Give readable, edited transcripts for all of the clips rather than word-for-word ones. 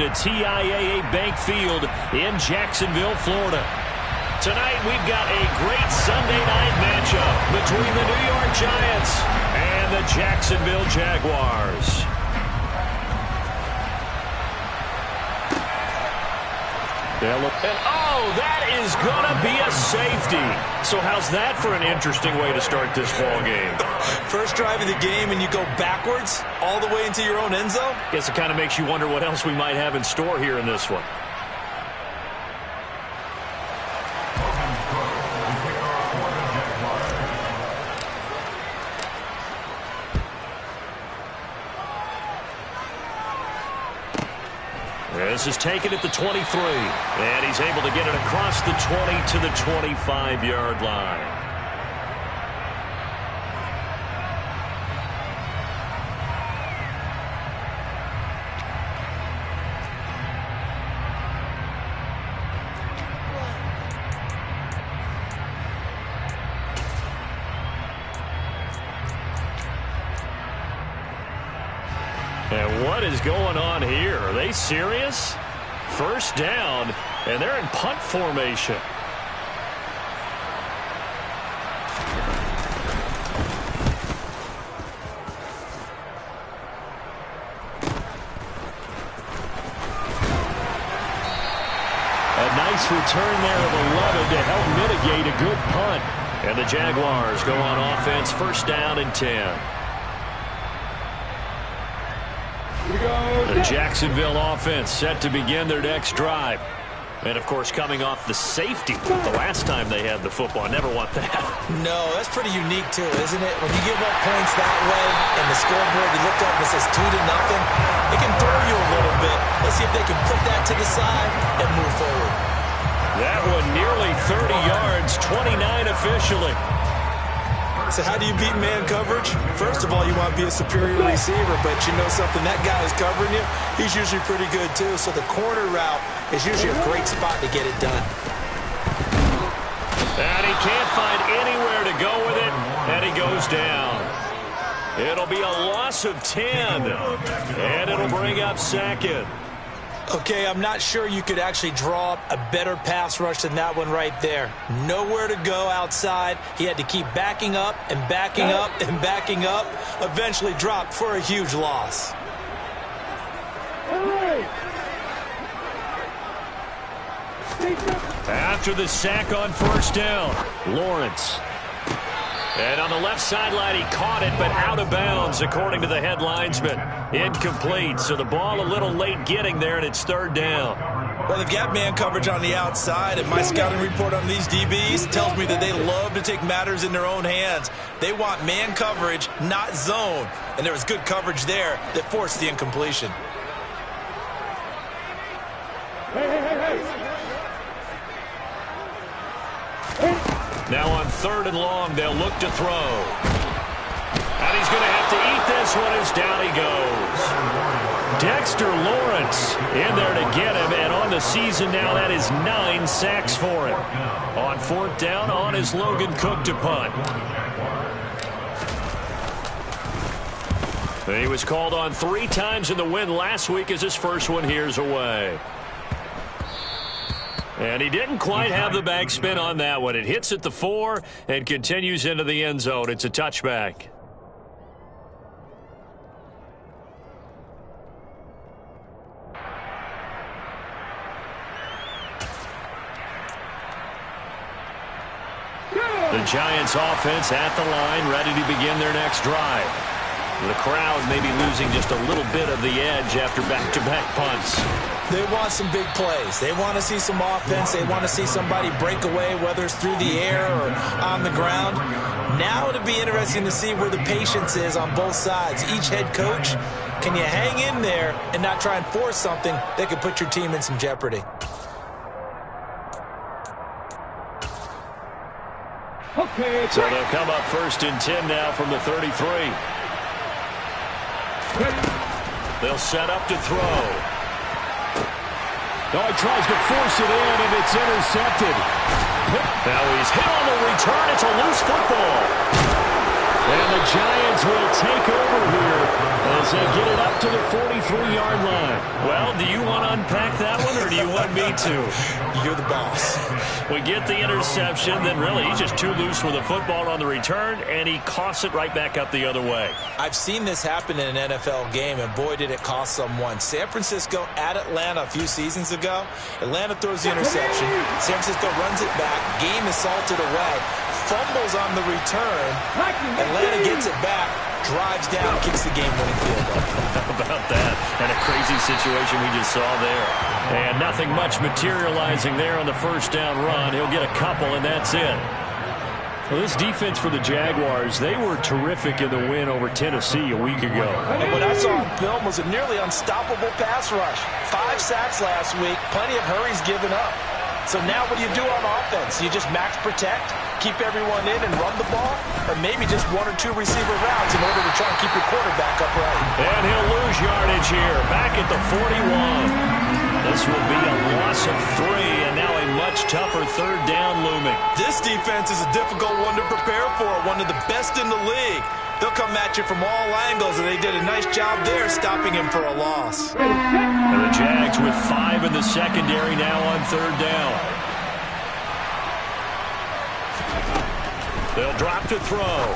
the TIAA Bank Field in Jacksonville, Florida. Tonight, we've got a great Sunday night matchup between the New York Giants and the Jacksonville Jaguars. And oh, that is going to be a safety. So how's that for an interesting way to start this ball game? First drive of the game and you go backwards all the way into your own end zone? Guess it kind of makes you wonder what else we might have in store here in this one. This is taken at the 23, and he's able to get it across the 20 to the 25-yard line. And what is going on here? Are they serious? First down, and they're in punt formation. A nice return there of 11 to help mitigate a good punt. And the Jaguars go on offense, first down and 10. The Jacksonville offense set to begin their next drive. And, of course, coming off the safety the last time they had the football. I never want that. No, that's pretty unique, too, isn't it? When you give up points that way and the scoreboard, you look up and it says 2-0, it can throw you a little bit. Let's see if they can put that to the side and move forward. That one nearly 30 yards, 29 officially. So how do you beat man coverage? First of all, you want to be a superior receiver, but you know something, that guy who's covering you, he's usually pretty good too. So the corner route is usually a great spot to get it done. And he can't find anywhere to go with it, and he goes down. It'll be a loss of 10, and it'll bring up second. Okay, I'm not sure you could actually draw up a better pass rush than that one right there. Nowhere to go outside. He had to keep backing up and backing up and backing up. Eventually dropped for a huge loss. After the sack on first down, Lawrence. And on the left sideline, he caught it, but out of bounds, according to the head linesman. Incomplete, so the ball a little late getting there, and it's third down. Well, they've got man coverage on the outside, and my scouting report on these DBs tells me that they love to take matters in their own hands. They want man coverage, not zone. And there was good coverage there that forced the incompletion. Now on third and long, they'll look to throw. And he's going to have to eat this one as down he goes. Dexter Lawrence in there to get him, and on the season now, that is 9 sacks for him. On fourth down, on is Logan Cook to punt. He was called on 3 times in the win last week as his first one here's away. And he didn't quite have the backspin on that one. It hits at the 4 and continues into the end zone. It's a touchback. The Giants offense at the line, ready to begin their next drive. The crowd may be losing just a little bit of the edge after back-to-back punts. They want some big plays. They want to see some offense. They want to see somebody break away, whether it's through the air or on the ground. Now it'll be interesting to see where the patience is on both sides. Each head coach, can you hang in there and not try and force something that could put your team in some jeopardy? So they'll come up first and 10 now from the 33. They'll set up to throw. No, he tries to force it in, and it's intercepted. Now he's hit on the return. It's a loose football. And the Giants will take over here as they get it up to the 43-yard line. Well, do you want to unpack that one, or do you want me to? You're the boss. We get the interception, then really he's just too loose with the football on the return, and he coughs it right back up the other way. I've seen this happen in an NFL game, and boy, did it cost someone. San Francisco at Atlanta a few seasons ago. Atlanta throws the interception. San Francisco runs it back. Game is salted away. Fumbles on the return. Atlanta gets it back. Drives down, kicks the game-winning field goal. How about that? And a crazy situation we just saw there. And nothing much materializing there on the first down run. He'll get a couple, and that's it. Well, this defense for the Jaguars, they were terrific in the win over Tennessee a week ago. And what I saw on film was a nearly unstoppable pass rush. 5 sacks last week, plenty of hurries given up. So now what do you do on offense? You just max protect, keep everyone in and run the ball, or maybe just 1 or 2 receiver routes in order to try and keep your quarterback upright. And he'll lose yardage here, back at the 41. This will be a loss of 3, and now a much tougher third down looming. This defense is a difficult one to prepare for, one of the best in the league. They'll come at you from all angles, and they did a nice job there stopping him for a loss. And the Jags with 5 in the secondary now on third down. They'll drop to throw.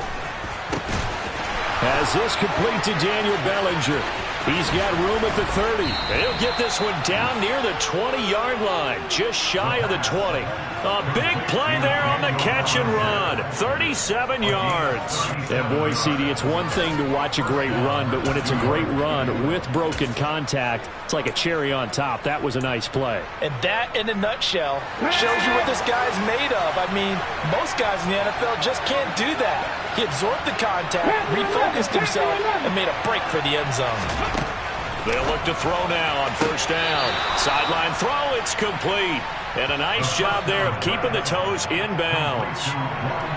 As this complete to Daniel Bellinger. He's got room at the 30. He'll get this one down near the 20-yard line, just shy of the 20. A big play there on the catch and run. 37 yards. And boy, CD, it's one thing to watch a great run, but when it's a great run with broken contact, it's like a cherry on top. That was a nice play. And that, in a nutshell, shows you what this guy's made of. I mean, most guys in the NFL just can't do that. He absorbed the contact, refocused himself, and made a break for the end zone. They'll look to throw now on first down. Sideline throw, it's complete. And a nice job there of keeping the toes inbounds.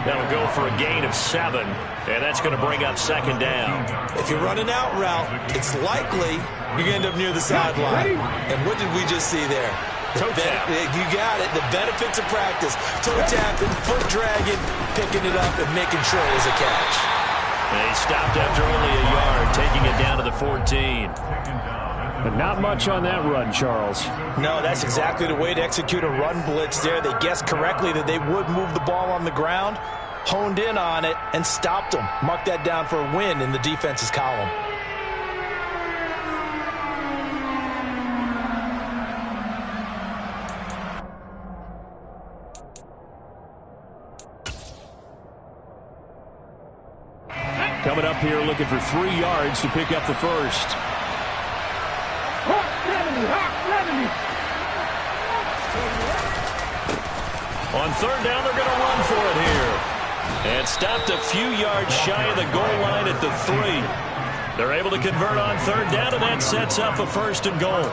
That'll go for a gain of 7, and that's going to bring up second down. If you're running out route, it's likely you're going to end up near the sideline. And what did we just see there? Toe tap. You got it. The benefits of practice. Toe tapping, foot dragging, picking it up, and making sure it was a catch. And he stopped after only a yard, taking it down to the 14. But not much on that run, Charles. No, that's exactly the way to execute a run blitz there. They guessed correctly that they would move the ball on the ground, honed in on it, and stopped them. Mark that down for a win in the defense's column. Coming up here looking for 3 yards to pick up the first. On third down, they're going to run for it here. And stopped a few yards shy of the goal line at the 3. They're able to convert on third down, and that sets up a first and goal.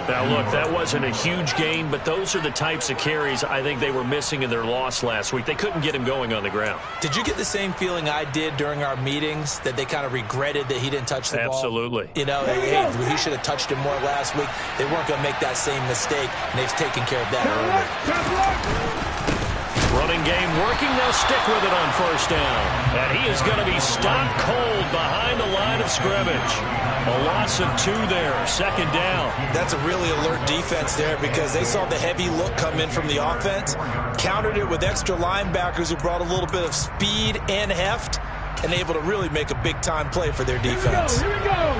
Now, look, that wasn't a huge gain, but those are the types of carries I think they were missing in their loss last week. They couldn't get him going on the ground. Did you get the same feeling I did during our meetings, that they kind of regretted that he didn't touch the ball? Absolutely. You know, hey, he should have touched him more last week. They weren't going to make that same mistake, and they've taken care of that early. Running game working. They'll stick with it on first down. And he is going to be stopped cold behind the line of scrimmage. A loss of 2 there. Second down. That's a really alert defense there because they saw the heavy look come in from the offense, countered it with extra linebackers who brought a little bit of speed and heft, and able to really make a big-time play for their defense. Here we go.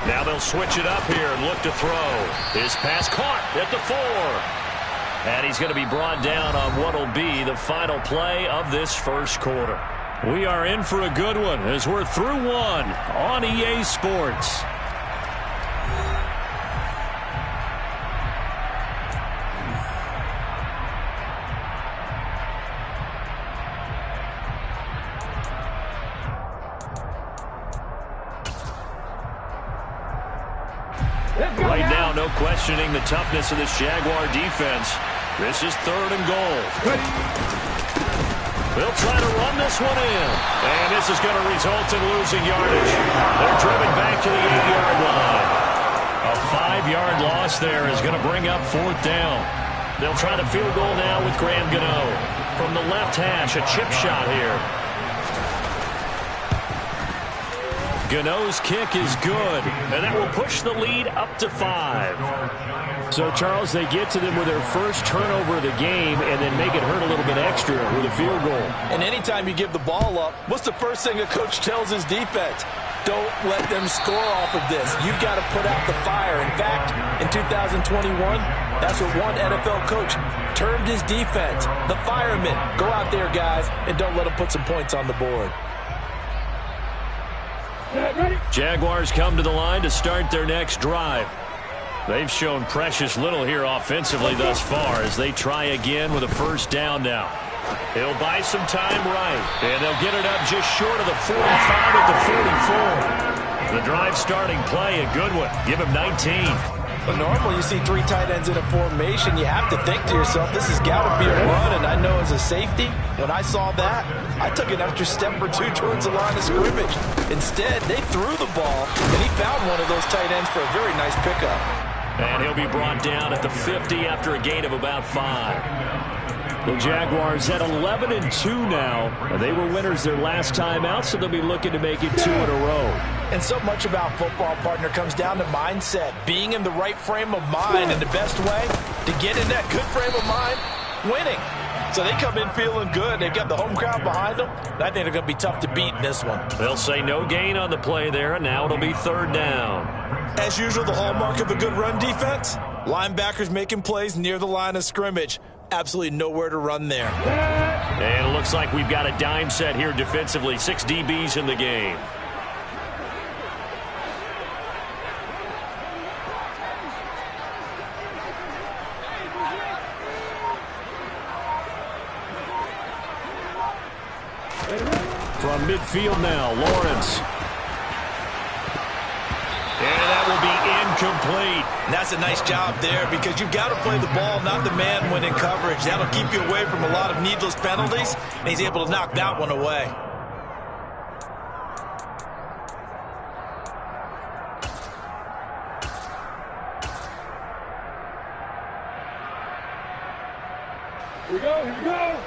Now they'll switch it up here and look to throw. His pass caught at the 4. And he's going to be brought down on what will be the final play of this first quarter. We are in for a good one as we're through 1 on EA Sports. Right now, no questioning the toughness of this Jaguar defense. This is third and goal. They'll try to run this one in. And this is going to result in losing yardage. They're driven back to the 8-yard line. A 5-yard loss there is going to bring up fourth down. They'll try the field goal now with Graham Gano. From the left hash, a chip shot here. Gano's kick is good, and that will push the lead up to 5. So, Charles, they get to them with their first turnover of the game and then make it hurt a little bit extra with a field goal. And anytime you give the ball up, what's the first thing a coach tells his defense? Don't let them score off of this. You've got to put out the fire. In fact, in 2021, that's what one NFL coach termed his defense. The firemen. Go out there, guys, and don't let them put some points on the board. Jaguars come to the line to start their next drive. They've shown precious little here offensively thus far as they try again with a first down now. He'll buy some time right, and they'll get it up just short of the 45 at the 44. The drive starting play, a good one. Give him 19. But normally you see 3 tight ends in a formation, you have to think to yourself, this has got to be a run, and I know as a safety, when I saw that, I took an extra step or 2 towards the line of scrimmage. Instead, they threw the ball, and he found one of those tight ends for a very nice pickup. And he'll be brought down at the 50 after a gain of about 5. The Jaguars at 11-2 now. They were winners their last time out, so they'll be looking to make it 2 in a row. And so much about football, partner, comes down to mindset. Being in the right frame of mind, and the best way to get in that good frame of mind, winning. So they come in feeling good. They've got the home crowd behind them. And I think they're going to be tough to beat in this one. They'll say no gain on the play there, and now it'll be 3rd down. As usual, the hallmark of a good run defense, linebackers making plays near the line of scrimmage. Absolutely nowhere to run there. And it looks like we've got a dime set here defensively. 6 DBs in the game. From midfield now, Lawrence. And that will be incomplete. And that's a nice job there because you've got to play the ball, not the man when in coverage. That'll keep you away from a lot of needless penalties, and he's able to knock that one away. Here we go, here we go.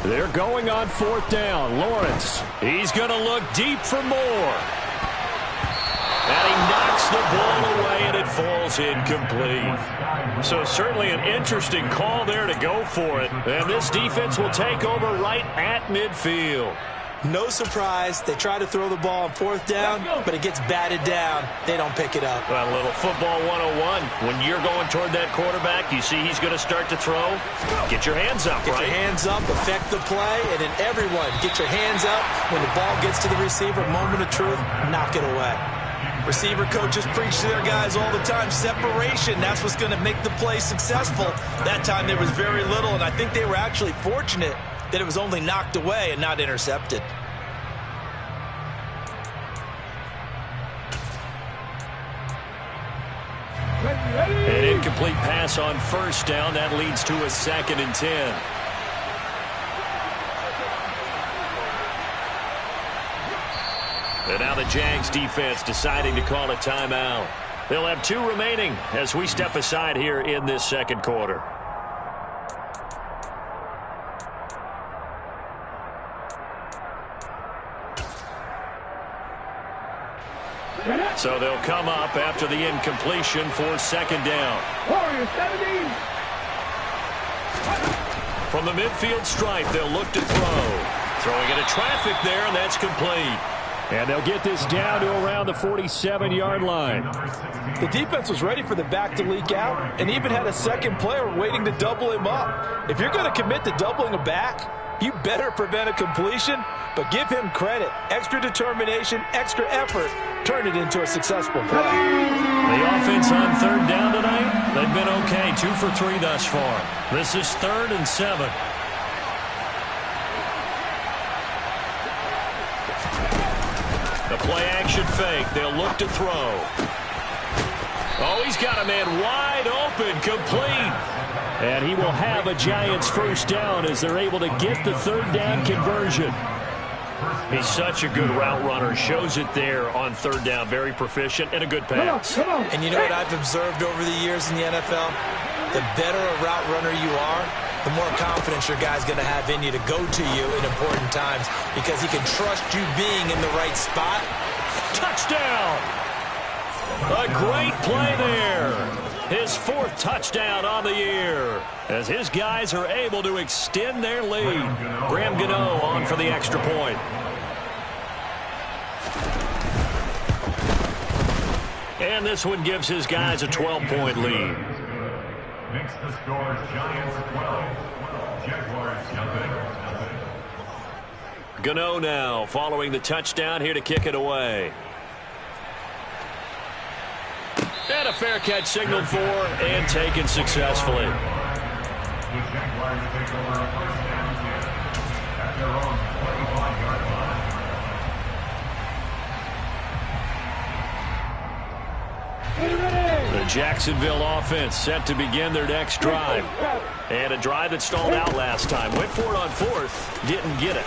They're going on 4th down. Lawrence. He's going to look deep for more. And he knocks the ball away, and it falls incomplete. So certainly an interesting call there to go for it. And this defense will take over right at midfield. No surprise, they try to throw the ball on 4th down, but it gets batted down. They don't pick it up. Well, a little football 101. When you're going toward that quarterback, you see he's going to start to throw. Get your hands up, Get right? your hands up, affect the play, and then everyone get your hands up. When the ball gets to the receiver, moment of truth, knock it away. Receiver coaches preach to their guys all the time. Separation, that's what's going to make the play successful. That time there was very little, and I think they were actually fortunate that it was only knocked away and not intercepted. An incomplete pass on 1st down. That leads to a 2nd and 10. And now the Jags defense deciding to call a timeout. They'll have 2 remaining as we step aside here in this 2nd quarter. So they'll come up after the incompletion for 2nd down. From the midfield stripe, they'll look to throw. Throwing into traffic there, and that's complete. And they'll get this down to around the 47-yard line. The defense was ready for the back to leak out and even had a second player waiting to double him up. If you're going to commit to doubling a back, you better prevent a completion, but give him credit. Extra determination, extra effort, turn it into a successful play. The offense on 3rd down tonight, they've been okay. 2 for 3 thus far. This is 3rd and 7. The play action Motion fake. They'll look to throw. Oh, he's got a man wide open, complete. And he will have a Giants first down as they're able to get the third down conversion. He's such a good route runner. Shows it there on third down. Very proficient and a good pass. Come on. And you know what I've observed over the years in the NFL? The better a route runner you are, the more confidence your guy's going to have in you to go to you in important times because he can trust you being in the right spot. Touchdown! A great play there. His fourth touchdown on the year as his guys are able to extend their lead. Graham Gano on for the extra point. And this one gives his guys a 12-point lead. Makes the score Giants 12, Jaguars nothing. Gano now following the touchdown here to kick it away. And a fair catch signaled for and taken successfully. The Jaguars take over first down 10 at their own 25-yard line. The Jacksonville offense set to begin their next drive. And a drive that stalled out last time. Went for it on fourth. Didn't get it.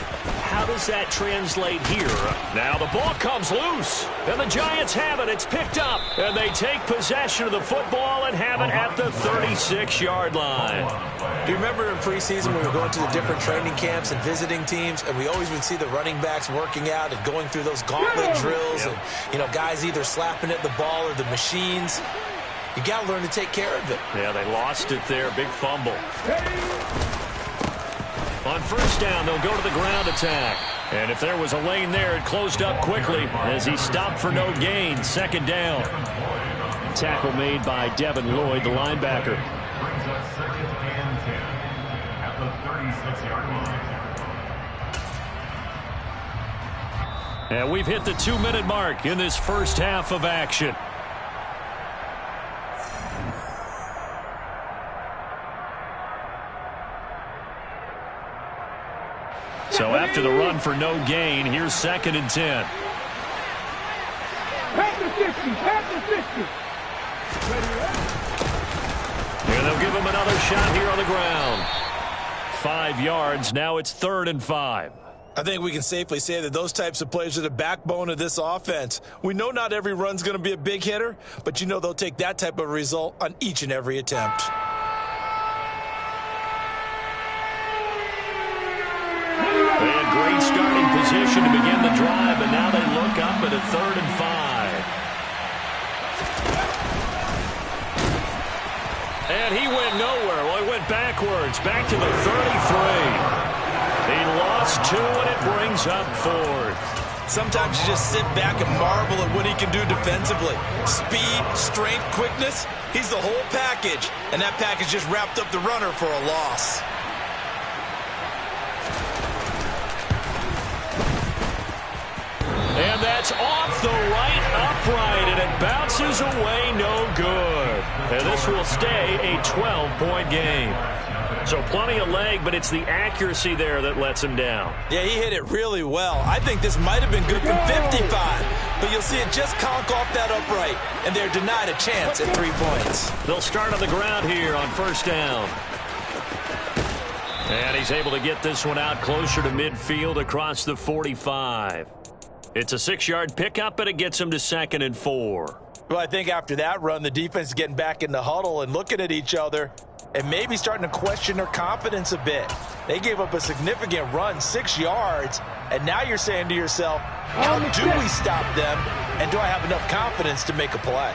How does that translate here? Now the ball comes loose. And the Giants have it. It's picked up. And they take possession of the football and have it at the 36-yard line. Do you remember in preseason when we were going to the different training camps and visiting teams, and we always would see the running backs working out and going through those gauntlet drills and, you know, guys either slapping at the ball or the machines. You got to learn to take care of it. Yeah, they lost it there. Big fumble. On first down, they'll go to the ground attack. And if there was a lane there, it closed up quickly as he stopped for no gain. Second down. Tackle made by Devin Lloyd, the linebacker. Brings us second and 10 at the 36-yard line. And we've hit the 2-minute mark in this first half of action. So after the run for no gain, here's second and 10. Pass the 50. Pass the 50. And they'll give him another shot here on the ground. 5 yards. Now it's 3rd and 5. I think we can safely say that those types of plays are the backbone of this offense. We know not every run's going to be a big hitter, but you know they'll take that type of result on each and every attempt. They had great starting position to begin the drive, but now they look up at a 3rd and 5. And he went nowhere. Well, he went backwards, back to the 33. He lost 2, and it brings up 4th. Sometimes you just sit back and marvel at what he can do defensively. Speed, strength, quickness, he's the whole package. And that package just wrapped up the runner for a loss. And that's off the right upright, and it bounces away no good. And this will stay a 12-point game. So plenty of leg, but it's the accuracy there that lets him down. Yeah, he hit it really well. I think this might have been good from 55, but you'll see it just conk off that upright, and they're denied a chance at 3 points. They'll start on the ground here on first down. And he's able to get this one out closer to midfield across the 45. It's a 6-yard pickup, and it gets him to 2nd and 4. Well, I think after that run, the defense is getting back in the huddle and looking at each other and maybe starting to question their confidence a bit. They gave up a significant run, 6 yards, and now you're saying to yourself, how do we stop them, and do I have enough confidence to make a play?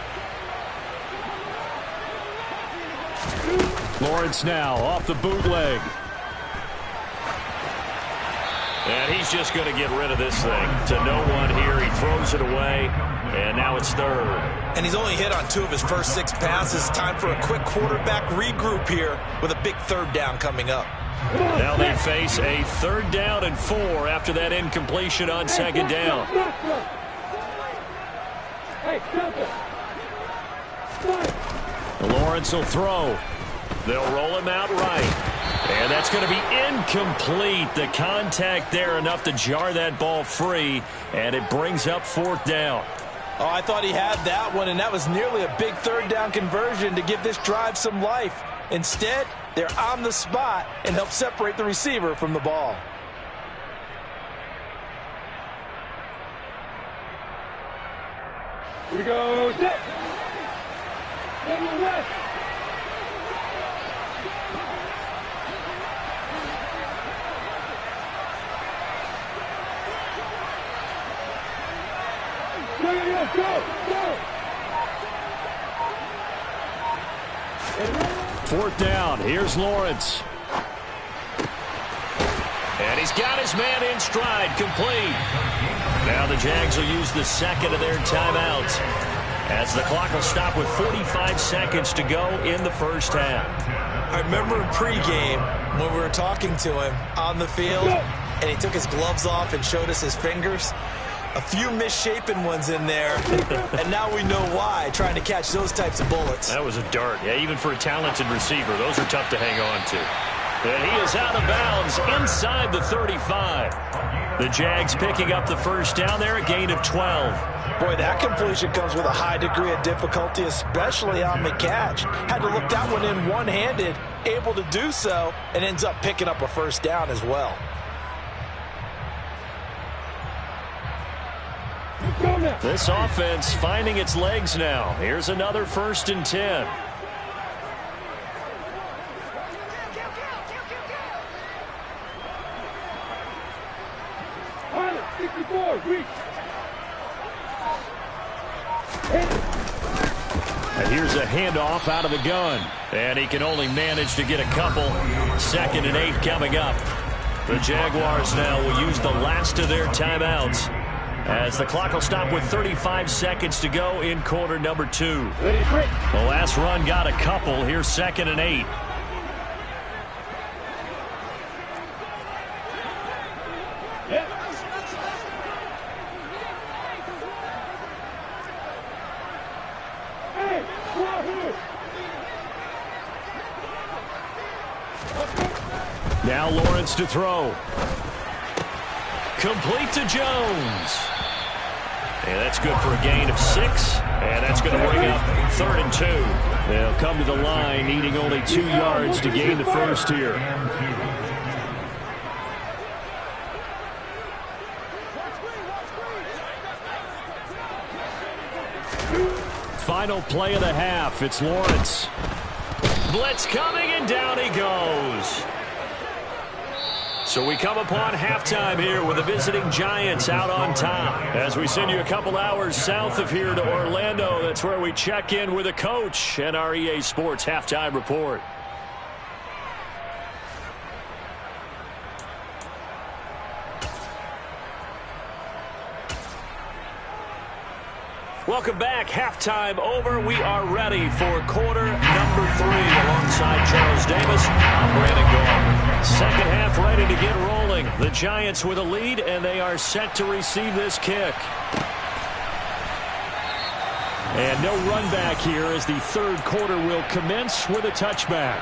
Lawrence now off the bootleg. And he's just going to get rid of this thing to no one here. He throws it away, and now it's 3rd. And he's only hit on 2 of his first 6 passes. Time for a quick quarterback regroup here with a big 3rd down coming up. Now they face a 3rd down and 4 after that incompletion on 2nd down. Lawrence will throw. They'll roll him out right. And that's going to be incomplete. The contact there enough to jar that ball free, and it brings up 4th down. Oh, I thought he had that one, and that was nearly a big 3rd down conversion to give this drive some life. Instead, they're on the spot and help separate the receiver from the ball. Here we go. Set. West. Go. 4th down. Here's Lawrence. And he's got his man in stride, complete. Now the Jags will use the second of their timeouts as the clock will stop with 45 seconds to go in the first half. I remember in pregame when we were talking to him on the field, and he took his gloves off and showed us his fingers. A few misshapen ones in there, and now we know why, trying to catch those types of bullets. That was a dart. Yeah, even for a talented receiver, those are tough to hang on to. And he is out of bounds inside the 35. The Jags picking up the first down there, a gain of 12. Boy, that completion comes with a high degree of difficulty, especially on the catch. Had to look that one in one-handed, able to do so, and ends up picking up a first down as well. This offense finding its legs now. Here's another 1st and 10. And here's a handoff out of the gun. And he can only manage to get a couple. 2nd and 8 coming up. The Jaguars now will use the last of their timeouts as the clock will stop with 35 seconds to go in quarter number 2. The last run got a couple. Here's 2nd and 8. Now Lawrence to throw. Complete to Jones. And that's good for a gain of 6. And that's going to bring up 3rd and 2. They'll come to the line needing only 2 yards to gain the first here. Final play of the half. It's Lawrence. Blitz coming, and down he goes. So we come upon halftime here with the visiting Giants out on top. As we send you a couple hours south of here to Orlando, that's where we check in with a coach and our EA Sports halftime report. Welcome back. Halftime over. We are ready for quarter number 3 alongside Charles Davis. I'm Brandon Gaul. Second half ready to get rolling. The Giants with a lead, and they are set to receive this kick. And no run back here as the third quarter will commence with a touchback.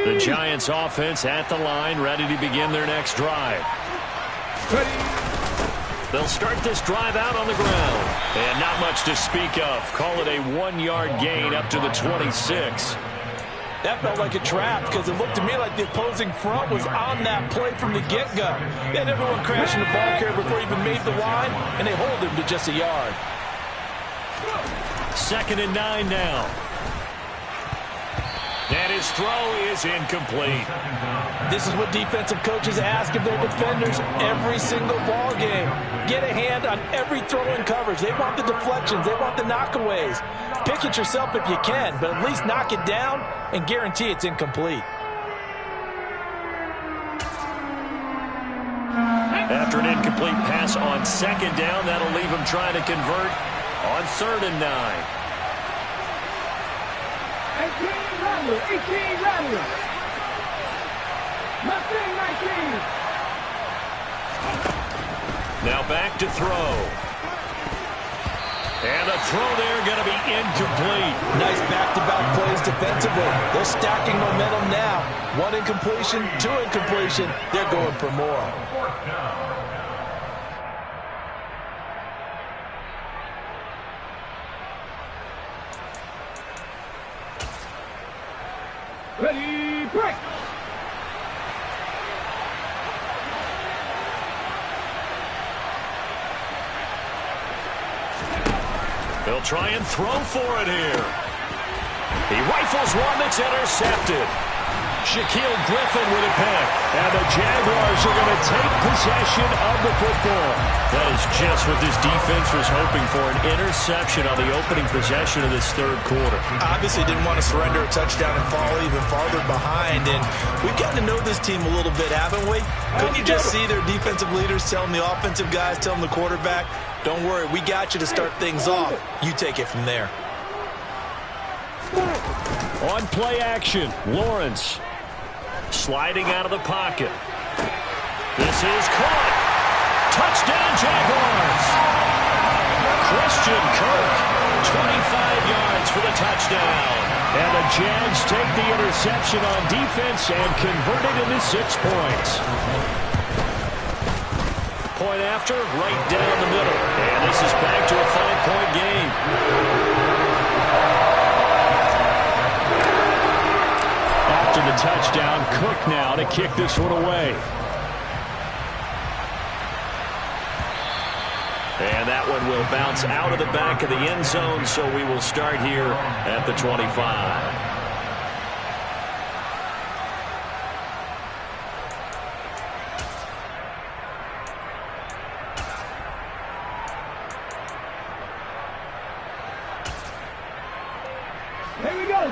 The Giants offense at the line, ready to begin their next drive. They'll start this drive out on the ground. And not much to speak of. Call it a 1-yard gain up to the 26. That felt like a trap because it looked to me like the opposing front was on that play from the get-go. They had everyone crashing the ball carrier before he even made the line, and they hold him to just a yard. 2nd and 9 now. And his throw is incomplete. This is what defensive coaches ask of their defenders every single ball game. Get a hand on every throw in coverage. They want the deflections. They want the knockaways. Pick it yourself if you can, but at least knock it down and guarantee it's incomplete. After an incomplete pass on second down, that'll leave him trying to convert on 3rd and 9. 18 Rattler, 18 Rattler. Mustang 19. Now back to throw. And the throw there going to be incomplete. Nice back-to-back plays defensively. They're stacking momentum now. 1 incompletion, 2 incompletion. They're going for more. Ready, break. They'll try and throw for it here. He rifles one that's intercepted. Shaquille Griffin with a pick. And the Jaguars are going to take possession of the football. That is just what this defense was hoping for, an interception on the opening possession of this 3rd quarter. Obviously didn't want to surrender a touchdown and fall even farther behind. And we've gotten to know this team a little bit, haven't we? Couldn't you just see their defensive leaders telling the offensive guys, telling the quarterback, don't worry, we got you to start things off. You take it from there. On play action, Lawrence. Sliding out of the pocket. This is caught. Touchdown, Jaguars. Christian Kirk, 25 yards for the touchdown. And the Jags take the interception on defense and convert it into 6 points. Point after, right down the middle. And this is back to a 5-point game. After the touchdown, Cook now to kick this one away. And that one will bounce out of the back of the end zone, so we will start here at the 25.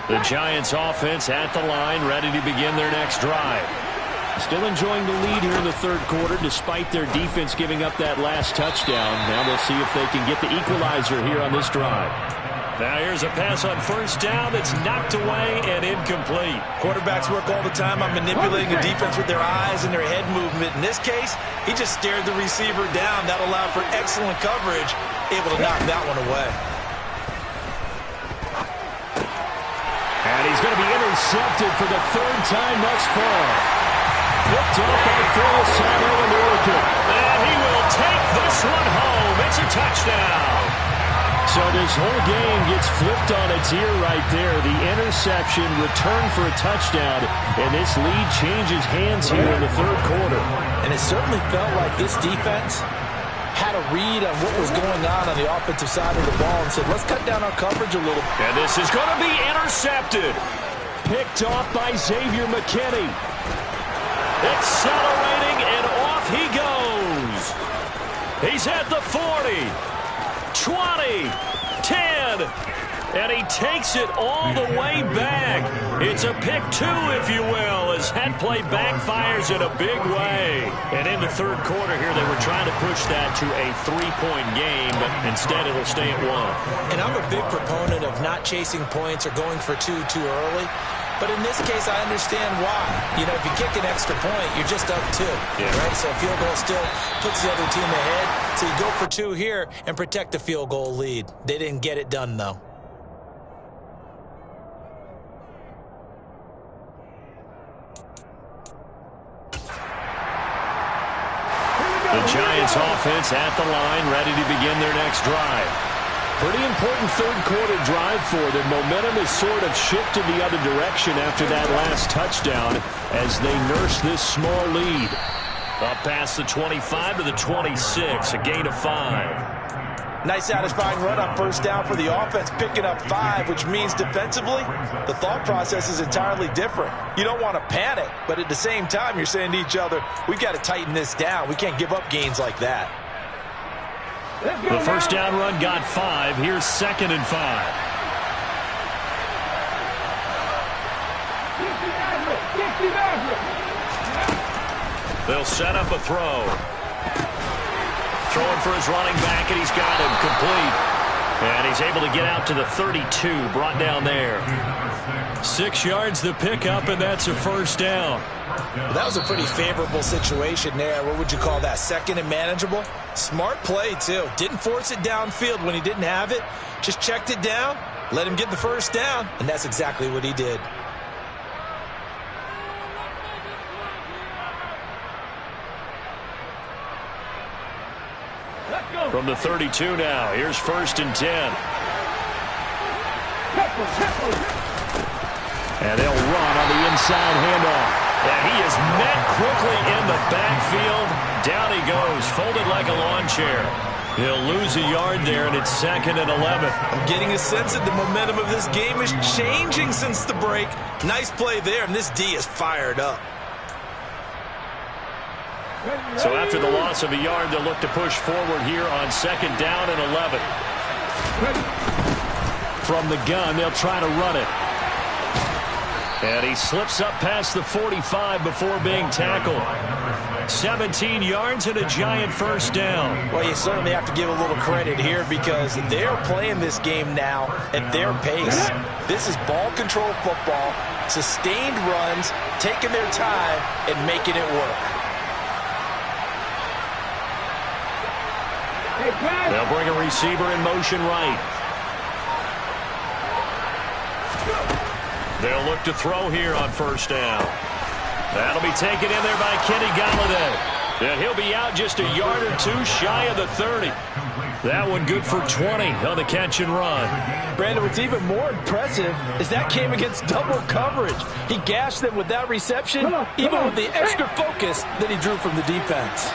The Giants offense at the line, ready to begin their next drive. Still enjoying the lead here in the 3rd quarter, despite their defense giving up that last touchdown. Now they'll see if they can get the equalizer here on this drive. Now here's a pass on 1st down that's knocked away and incomplete. Quarterbacks work all the time on manipulating the defense with their eyes and their head movement. In this case, he just stared the receiver down. That allowed for excellent coverage, able to knock that one away. And he's going to be intercepted for the 3rd time thus far. Picked up by Phil American. And he will take this one home. It's a touchdown. So this whole game gets flipped on its ear right there. The interception, return for a touchdown, and this lead changes hands here in the 3rd quarter. And it certainly felt like this defense had a read on what was going on the offensive side of the ball and said, let's cut down our coverage a little. And this is going to be intercepted. Picked off by Xavier McKinney. Accelerating, and off he goes. He's at the 40, 20, 10, and he takes it all the way back. It's a pick 2, if you will, as that play backfires in a big way. And in the 3rd quarter here, they were trying to push that to a 3-point game, but instead it'll stay at 1. And I'm a big proponent of not chasing points or going for 2 too early. But in this case, I understand why. You know, if you kick an extra point, you're just up 2. Yeah. Right? So a field goal still puts the other team ahead. So you go for 2 here and protect the field goal lead. They didn't get it done, though. The Giants offense at the line, ready to begin their next drive. Pretty important 3rd quarter drive for them. Momentum has sort of shifted the other direction after that last touchdown as they nurse this small lead. Up past the 25 to the 26, a gain of 5. Nice satisfying run on 1st down for the offense, picking up 5, which means defensively, the thought process is entirely different. You don't want to panic, but at the same time, you're saying to each other, we've got to tighten this down. We can't give up gains like that. The 1st down run got 5. Here's 2nd and 5. They'll set up a throw. throwing for his running back, and he's got him complete. And he's able to get out to the 32, brought down there. 6 yards the pickup, and that's a first down. Well, that was a pretty favorable situation there. What would you call that? Second and manageable? Smart play, too. Didn't force it downfield when he didn't have it. Just checked it down, let him get the first down, and that's exactly what he did. From the 32 now, here's 1st and 10. And they'll run on the inside handoff. And he is met quickly in the backfield. Down he goes, folded like a lawn chair. He'll lose a yard there, and it's 2nd and 11. I'm getting a sense that the momentum of this game is changing since the break. Nice play there, and this D is fired up. So after the loss of a yard, they'll look to push forward here on 2nd down and 11. From the gun, they'll try to run it. And he slips up past the 45 before being tackled. 17 yards and a giant first down. Well, you certainly have to give a little credit here because they're playing this game now at their pace. This is ball control football, sustained runs, taking their time, and making it work. They'll bring a receiver in motion right. They'll look to throw here on 1st down. That'll be taken in there by Kenny Galladay. And he'll be out just a yard or 2 shy of the 30. That one good for 20 on the catch and run. Brandon, what's even more impressive is that came against double coverage. He gashed them with that reception, even with the extra focus that he drew from the defense.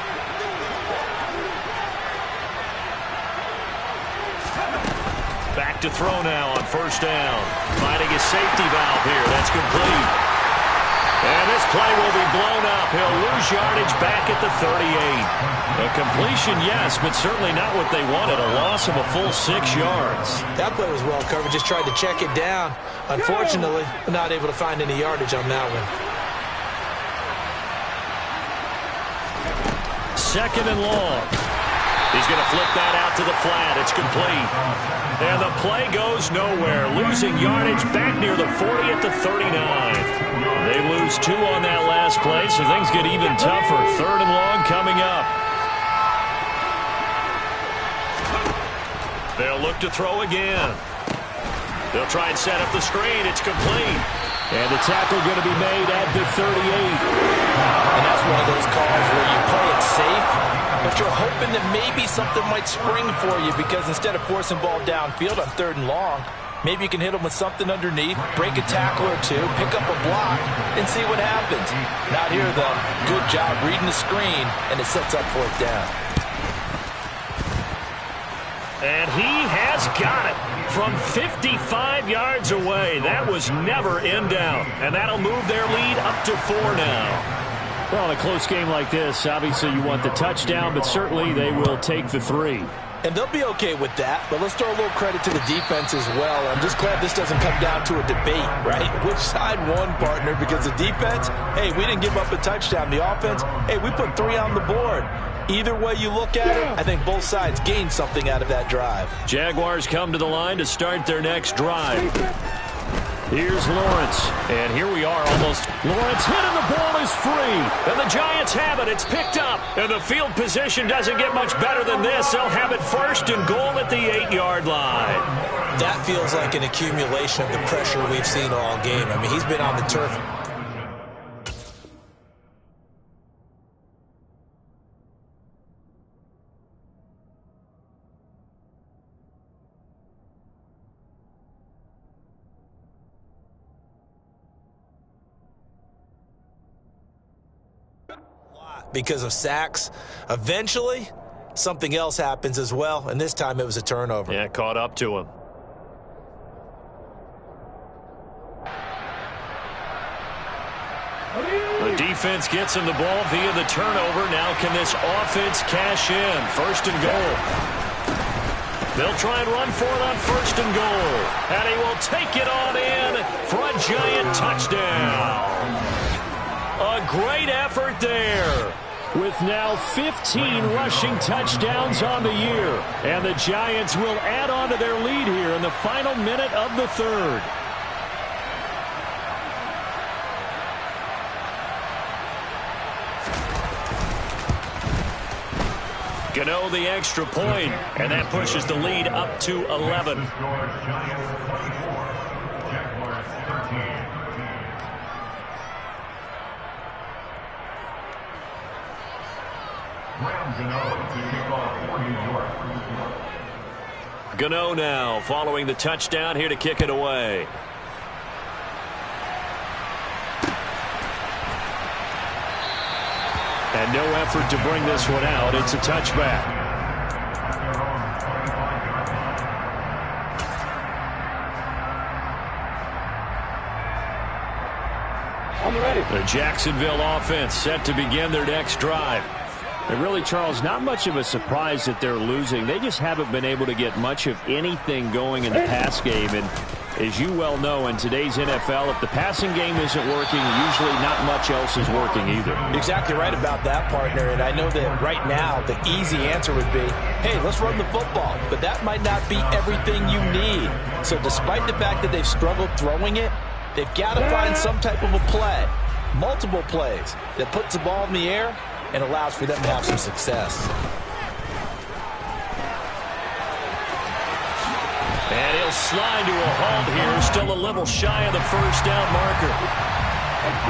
Back to throw now on 1st down. Finding his safety valve here. That's complete. And this play will be blown up. He'll lose yardage back at the 38. A completion, yes, but certainly not what they wanted. A loss of a full 6 yards. That play was well covered. Just tried to check it down. Unfortunately, not able to find any yardage on that one. 2nd and long. He's going to flip that out to the flat. It's complete. And the play goes nowhere. Losing yardage back near the 40 at the 39. They lose 2 on that last play, so things get even tougher. 3rd and long coming up. They'll look to throw again. They'll try and set up the screen. It's complete. And the tackle going to be made at the 38. And that's one of those calls where you play it safe, but you're hoping that maybe something might spring for you because instead of forcing ball downfield on 3rd and long, maybe you can hit them with something underneath, break a tackle or 2, pick up a block, and see what happens. Not here, though. Good job reading the screen, and it sets up 4th down. And he has got it from 55 yards away. That was never in doubt. And that'll move their lead up to 4 now. Well, in a close game like this, obviously you want the touchdown, but certainly they will take the 3. And they'll be okay with that, but let's throw a little credit to the defense as well. I'm just glad this doesn't come down to a debate, right? Which side won, partner? Because the defense, hey, we didn't give up a touchdown. The offense, hey, we put 3 on the board. Either way you look at it, I think both sides gained something out of that drive. Jaguars come to the line to start their next drive. Here's Lawrence, and here we are almost. Lawrence hit and the ball is free, and the Giants have it. It's picked up, and the field position doesn't get much better than this. They'll have it 1st and goal at the 8-yard line. That feels like an accumulation of the pressure we've seen all game. I mean, he's been on the turf. Because of sacks. Eventually, something else happens as well, and this time it was a turnover. Yeah, caught up to him. The defense gets him the ball via the turnover. Now can this offense cash in? 1st and goal. They'll try and run for it on 1st and goal. And he will take it on in for a giant touchdown. A great effort there. with now 15 rushing touchdowns on the year. And the Giants will add on to their lead here in the final minute of the third. Gano the extra point, and that pushes the lead up to 11. Gano now following the touchdown here to kick it away. And no effort to bring this one out. It's a touchback. The Jacksonville offense set to begin their next drive. And really, Charles, not much of a surprise that they're losing. They just haven't been able to get much of anything going in the pass game. And as you well know, in today's NFL, if the passing game isn't working, usually not much else is working either. Exactly right about that, partner. And I know that right now the easy answer would be, hey, let's run the football. But that might not be everything you need. So despite the fact that they've struggled throwing it, they've got to find some type of a play, multiple plays, that puts the ball in the air and allows for them to have some success. And he'll slide to a halt here, still a little shy of the first down marker.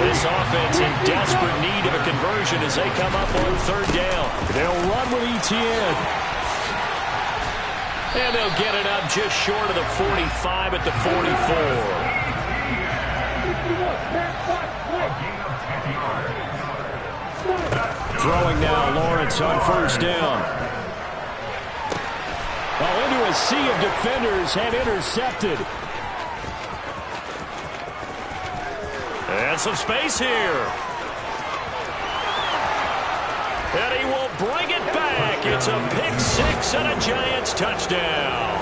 This offense in desperate need of a conversion as they come up on third down. They'll run with ETN. And they'll get it up just short of the 45 at the 44. Throwing now, Lawrence on first down. Well, into a sea of defenders and intercepted. And some space here. And he will bring it back. It's a pick six and a Giants touchdown.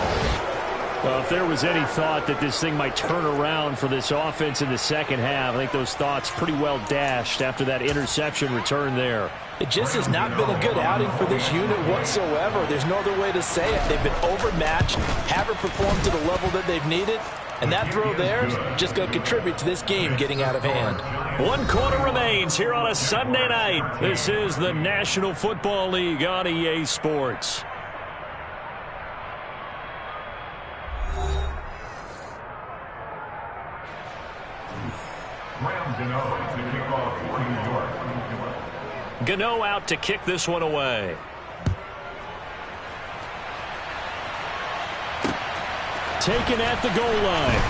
Well, if there was any thought that this thing might turn around for this offense in the second half, I think those thoughts pretty well dashed after that interception return there. It just has not been a good outing for this unit whatsoever. There's no other way to say it. They've been overmatched, haven't performed to the level that they've needed, and that throw there is just going to contribute to this game getting out of hand. 1 quarter remains here on a Sunday night. This is the National Football League on EA Sports. Gano out to kick this one away. Taken at the goal line.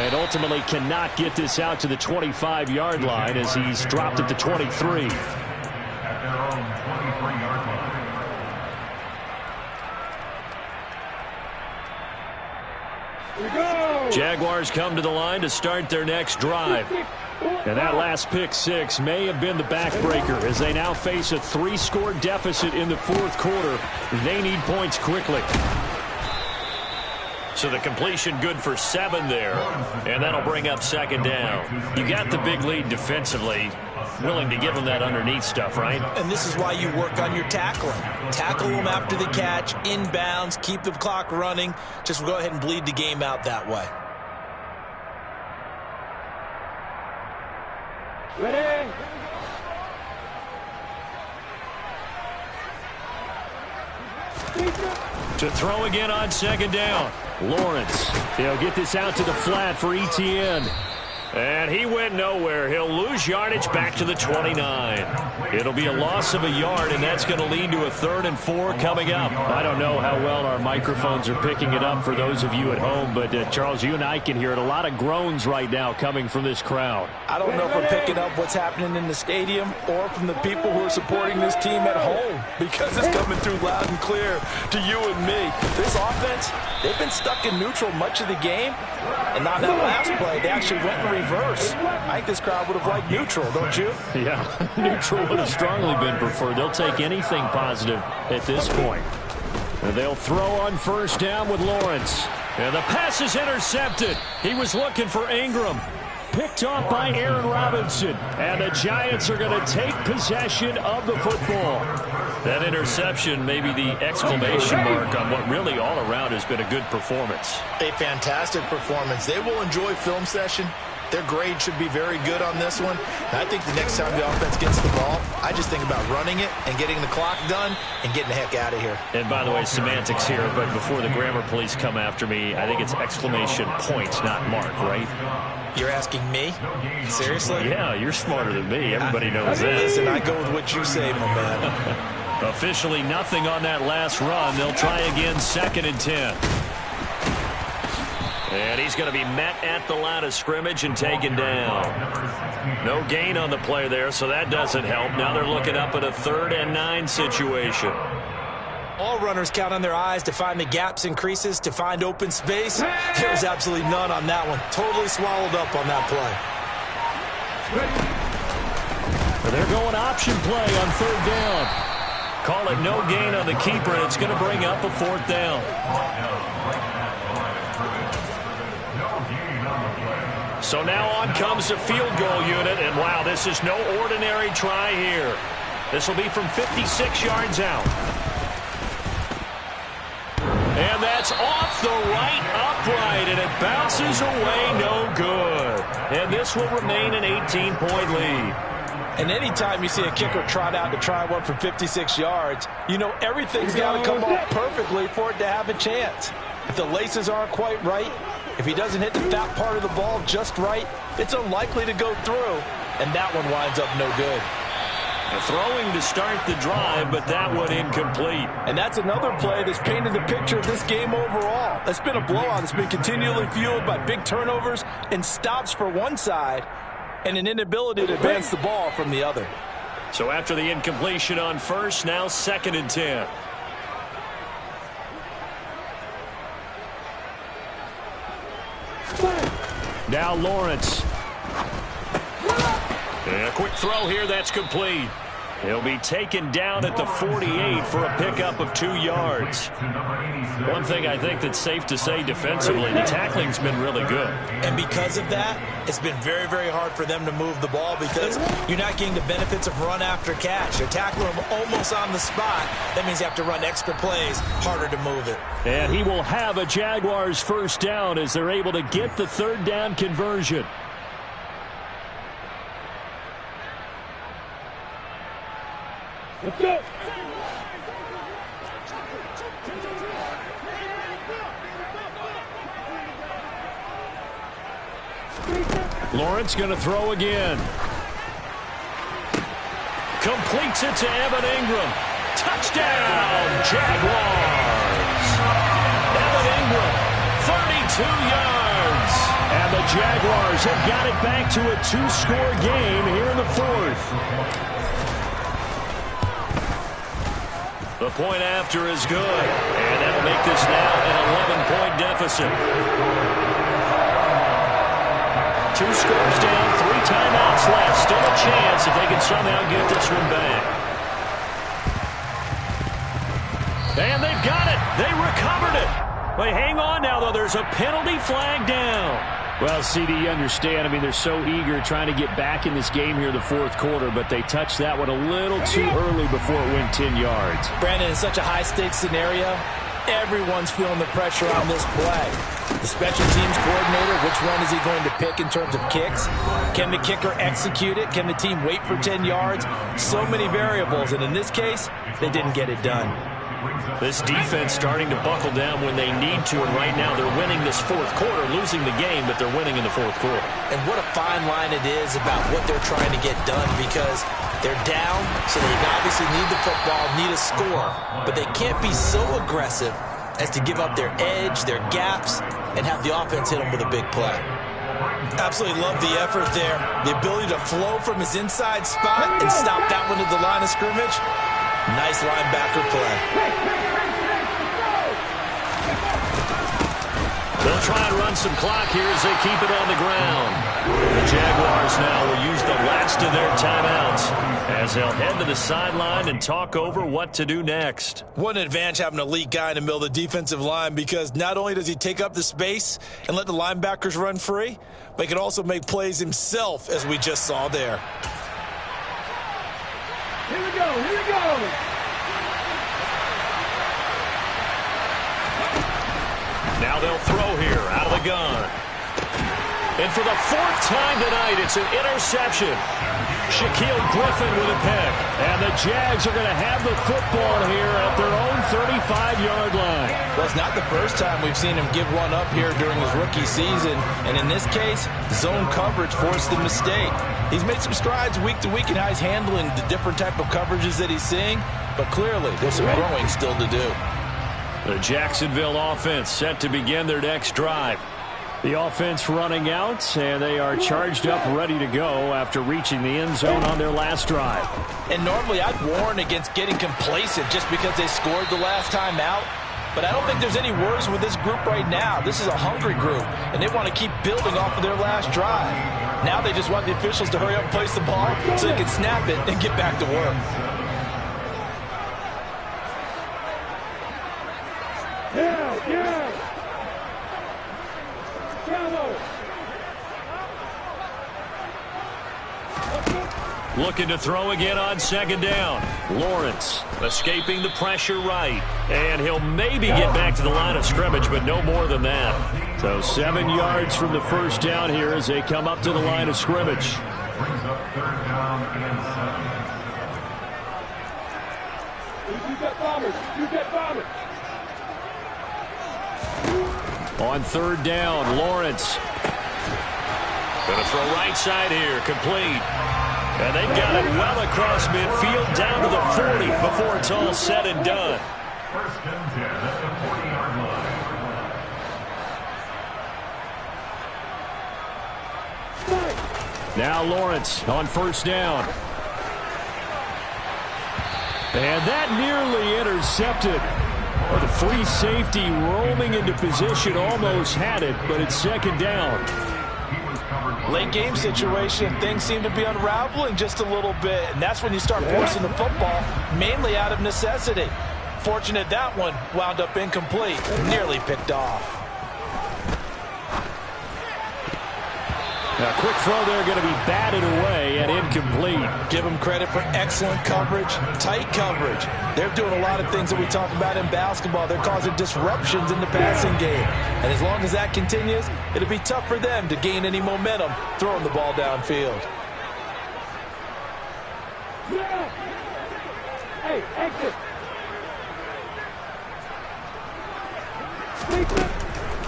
And ultimately cannot get this out to the 25-yard line as he's dropped at the 23. At their own 23-yard line. Jaguars come to the line to start their next drive. And that last pick six may have been the backbreaker as they now face a 3-score deficit in the fourth quarter. They need points quickly. So the completion good for 7 there. And that'll bring up second down. You got the big lead defensively. Willing to give them that underneath stuff, right? And this is why you work on your tackling. Tackle them after the catch, inbounds, keep the clock running. Just go ahead and bleed the game out that way. Ready? To throw again on second down. Lawrence, they'll get this out to the flat for ETN. And he went nowhere. He'll lose yardage back to the 29. It'll be a loss of a yard, and that's going to lead to a 3rd and 4 coming up. I don't know how well our microphones are picking it up for those of you at home, but Charles, you and I can hear it. A lot of groans right now coming from this crowd. I don't know if we're picking up what's happening in the stadium or from the people who are supporting this team at home, because it's coming through loud and clear to you and me. This offense, they've been stuck in neutral much of the game, and on that last play, they actually went in reverse. I think this crowd would have liked neutral, don't you? Yeah, neutral would have strongly been preferred. They'll take anything positive at this point. And they'll throw on first down with Lawrence. And the pass is intercepted. He was looking for Ingram. picked off by Aaron Robinson. And the Giants are going to take possession of the football. That interception may be the exclamation mark on what really all around has been a good performance. A fantastic performance. They will enjoy film session. Their grade should be very good on this one. And I think the next time the offense gets the ball, I just think about running it and getting the clock done and getting the heck out of here. And by the way, semantics here, but before the grammar police come after me, I think it's exclamation point, not mark, right? You're asking me? Seriously? Yeah, you're smarter than me. Everybody knows that. Listen, I go with what you say, my man. Officially nothing on that last run. They'll try again, 2nd and 10. And he's going to be met at the line of scrimmage and taken down. No gain on the play there, so that doesn't help. Now they're looking up at a 3rd and 9 situation. All runners count on their eyes to find the gaps and creases, to find open space. There was absolutely none on that one. Totally swallowed up on that play. They're going option play on 3rd down. Call it no gain on the keeper, and it's going to bring up a 4th down. So now on comes the field goal unit, and wow, this is no ordinary try here. This will be from 56 yards out. And that's off the right upright, and it bounces away no good. And this will remain an 18-point lead. And anytime you see a kicker trot out to try one from 56 yards, you know everything's got to come off perfectly for it to have a chance. If the laces aren't quite right, if he doesn't hit the fat part of the ball just right, it's unlikely to go through, and that one winds up no good. Throwing to start the drive, but that one incomplete. And that's another play that's painted the picture of this game overall. It's been a blowout. It's been continually fueled by big turnovers and stops for one side and an inability to advance the ball from the other. So after the incompletion on 1st, now 2nd and 10. Now Lawrence. And a quick throw here, that's complete. He'll be taken down at the 48 for a pickup of 2 yards. One thing I think that's safe to say defensively, the tackling's been really good. And because of that, it's been very, very hard for them to move the ball because you're not getting the benefits of run after catch. They're tackling them almost on the spot. That means you have to run extra plays, harder to move it. And he will have a Jaguars 1st down as they're able to get the 3rd down conversion. Let's go. Lawrence going to throw again. Completes it to Evan Ingram. Touchdown, Jaguars. Evan Ingram, 32 yards. And the Jaguars have got it back to a 2-score game here in the 4th. The point after is good, and that'll make this now an 11-point deficit. 2 scores down, 3 timeouts left. Still a chance if they can somehow get this one back. And they've got it. They recovered it. But hang on now, though. There's a penalty flag down. Well, CD, you understand. I mean, they're so eager trying to get back in this game here in the 4th quarter, but they touched that one a little too early before it went 10 yards. Brandon, in such a high-stakes scenario, everyone's feeling the pressure on this play. The special teams coordinator, which one is he going to pick in terms of kicks? Can the kicker execute it? Can the team wait for 10 yards? So many variables, and in this case, they didn't get it done. This defense starting to buckle down when they need to, and right now they're winning this 4th quarter, losing the game, but they're winning in the 4th quarter. And what a fine line it is about what they're trying to get done, because they're down, so they obviously need the football, need a score, but they can't be so aggressive as to give up their edge, their gaps, and have the offense hit them with a big play. Absolutely love the effort there. The ability to flow from his inside spot and stop that one to the line of scrimmage. Nice linebacker play. They'll try and run some clock here as they keep it on the ground. The Jaguars now will use the last of their timeouts as they'll head to the sideline and talk over what to do next. What an advantage having an elite guy in the middle of the defensive line, because not only does he take up the space and let the linebackers run free, but he can also make plays himself, as we just saw there. Here we go, here we go. Now they'll throw here out of the gun. And for the fourth time tonight, it's an interception. Shaquille Griffin with a pick. And the Jags are going to have the football here at their own 35-yard line. Well, it's not the first time we've seen him give one up here during his rookie season. And in this case, zone coverage forced the mistake. He's made some strides week to week in how he's handling the different type of coverages that he's seeing. But clearly, there's some growing still to do. The Jacksonville offense set to begin their next drive. The offense running out, and they are charged up, ready to go after reaching the end zone on their last drive. And normally I'd warn against getting complacent just because they scored the last time out. But I don't think there's any worries with this group right now. This is a hungry group, and they want to keep building off of their last drive. Now they just want the officials to hurry up and place the ball so they can snap it and get back to work. Yeah. Bravo. Looking to throw again on second down. Lawrence escaping the pressure right. And he'll maybe get back to the line of scrimmage, but no more than that. So 7 yards from the first down here as they come up to the line of scrimmage. Brings up third down and 7. You get bombers. You get bombers. On third down, Lawrence. Going to throw right side here, complete. And they've got it well across midfield, down to the 40 before it's all said and done. First and 10 at the 40-yard line. Now Lawrence on first down. And that nearly intercepted. The free safety roaming into position almost had it, but it's second down. Late game situation, things seem to be unraveling just a little bit, and that's when you start forcing the football, mainly out of necessity. Fortunate that one wound up incomplete, nearly picked off. A quick throw there going to be batted away and incomplete. Give them credit for excellent coverage, tight coverage. They're doing a lot of things that we talk about in basketball. They're causing disruptions in the passing game. And as long as that continues, it'll be tough for them to gain any momentum throwing the ball downfield. Yeah. Hey, exit.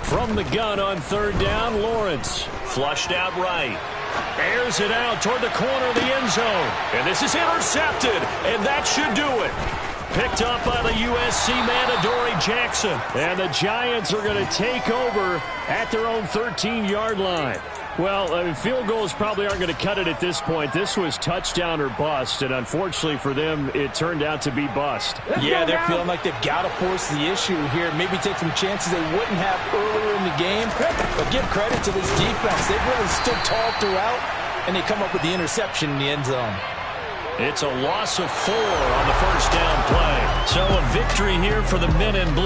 From the gun on third down, Lawrence. Flushed out right. Airs it out toward the corner of the end zone. And this is intercepted, and that should do it. Picked up by the USC man, Adoree Jackson. And the Giants are going to take over at their own 13-yard line. Well, field goals probably aren't going to cut it at this point. This was touchdown or bust, and unfortunately for them, it turned out to be bust. Yeah, they're feeling like they've got to force the issue here. Maybe take some chances they wouldn't have earlier in the game. But give credit to this defense. They've really stood tall throughout, and they come up with the interception in the end zone. It's a loss of 4 on the first down play. So a victory here for the men in blue.